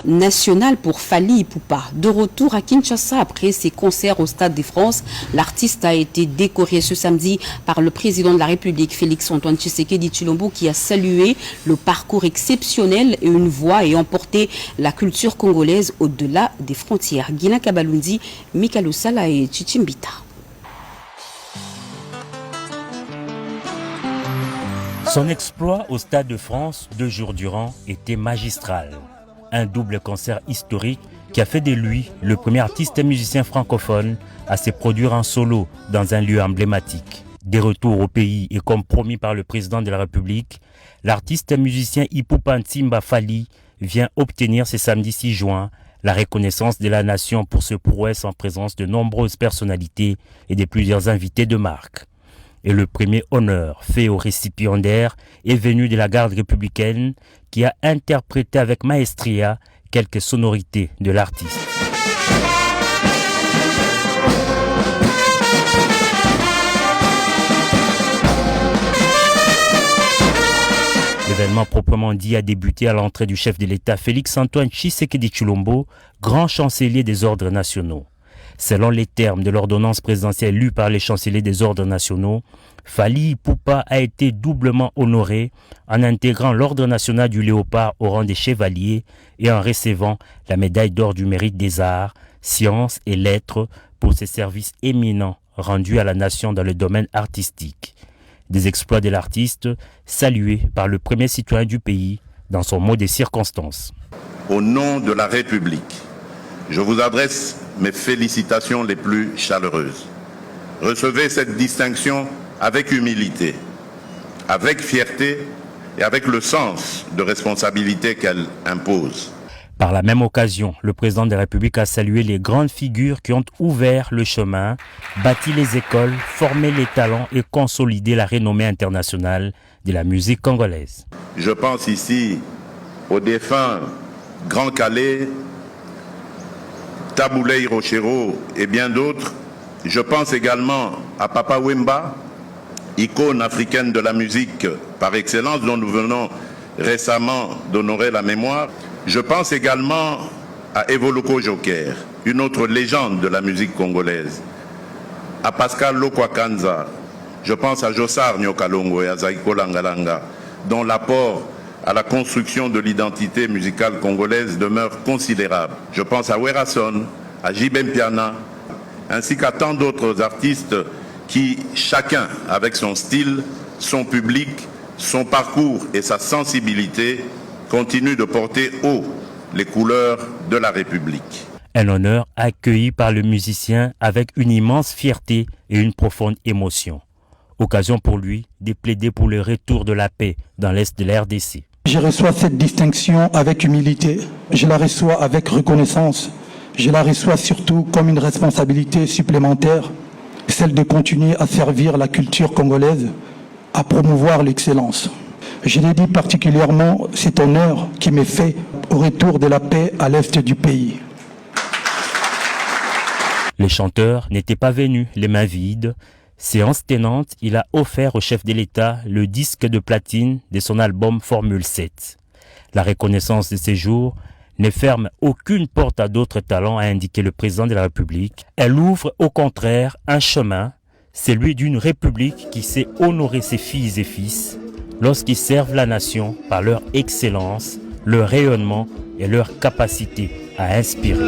d'honneur national pour Fally Ipupa. De retour à Kinshasa après ses concerts au Stade de France, l'artiste a été décoré ce samedi par le président de la République, Félix-Antoine Tshisekedi Tshilombo, qui a salué le parcours exceptionnel et une voix et emporté la culture congolaise au-delà des frontières. Guina Kabalundi, Mikalo Sala et Chichimbita. Son exploit au Stade de France 2 jours durant était magistral. Un double concert historique qui a fait de lui le premier artiste et musicien francophone à se produire en solo dans un lieu emblématique. Des retours au pays et comme promis par le président de la République, l'artiste et musicien Ipupa Ntimba Fally vient obtenir ce samedi 6 juin la reconnaissance de la nation pour ce prouesse en présence de nombreuses personnalités et de plusieurs invités de marque. Et le premier honneur fait au récipiendaire est venu de la garde républicaine qui a interprété avec maestria quelques sonorités de l'artiste. L'événement proprement dit a débuté à l'entrée du chef de l'État Félix-Antoine Tshisekedi Tshilombo, grand chancelier des ordres nationaux. Selon les termes de l'ordonnance présidentielle lue par les chanceliers des ordres nationaux, Fally Ipupa a été doublement honoré en intégrant l'ordre national du Léopard au rang des chevaliers et en recevant la médaille d'or du mérite des arts, sciences et lettres pour ses services éminents rendus à la nation dans le domaine artistique. Des exploits de l'artiste salués par le premier citoyen du pays dans son mot des circonstances. Au nom de la République, je vous adresse mes félicitations les plus chaleureuses. Recevez cette distinction avec humilité, avec fierté et avec le sens de responsabilité qu'elle impose. Par la même occasion, le président de la République a salué les grandes figures qui ont ouvert le chemin, bâti les écoles, formé les talents et consolidé la renommée internationale de la musique congolaise. Je pense ici au défunt Grand Calais, Taboulé Rochero et bien d'autres. Je pense également à Papa Wemba, icône africaine de la musique par excellence dont nous venons récemment d'honorer la mémoire. Je pense également à Evoloko Joker, une autre légende de la musique congolaise, à Pascal Lokwakanza. Je pense à Jossar Nyokalongo et à Zaiko Langalanga, dont l'apport à la construction de l'identité musicale congolaise demeure considérable. Je pense à Werason, à Jibem Piana, ainsi qu'à tant d'autres artistes qui, chacun avec son style, son public, son parcours et sa sensibilité, continuent de porter haut les couleurs de la République. Un honneur accueilli par le musicien avec une immense fierté et une profonde émotion. Occasion pour lui de plaider pour le retour de la paix dans l'Est de la RDC. Je reçois cette distinction avec humilité, je la reçois avec reconnaissance, je la reçois surtout comme une responsabilité supplémentaire, celle de continuer à servir la culture congolaise, à promouvoir l'excellence. Je l'ai dit particulièrement, cet honneur qui m'est fait au retour de la paix à l'Est du pays. Les chanteurs n'étaient pas venus les mains vides. Séance tenante, il a offert au chef de l'État le disque de platine de son album Formule 7. La reconnaissance de ces jours ne ferme aucune porte à d'autres talents, a indiqué le président de la République. Elle ouvre au contraire un chemin, celui d'une République qui sait honorer ses filles et fils lorsqu'ils servent la nation par leur excellence, leur rayonnement et leur capacité à inspirer.